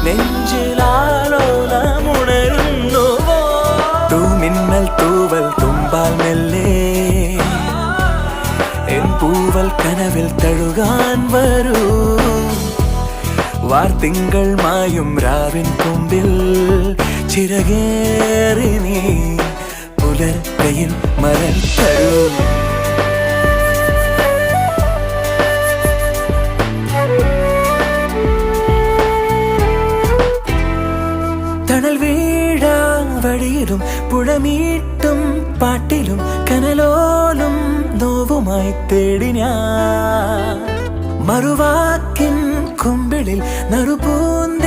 നെഞ്ചിലാലോലമുണരുന്നുവോ തൂമിന്നൽ തൂവൽ തുമ്പാൽ മെല്ലെ എൻ പൂവൽ കനവിൽ തഴുകാൻ വരൂ വാർത്തിങ്കൾ മായും രാവിൻ കൊമ്പിൽ ചിറകേറി നീ പുലർക്കയിൽ മരൽ തരൂ തണൽ വീഴാ വഴിയിലും പുഴമീട്ടും പാട്ടിലും കനലോലും നോവുമായി തേടി ഞാൻ മറുവാക്കിൻ കുമ്പിളിൽ നറുപൂന്ത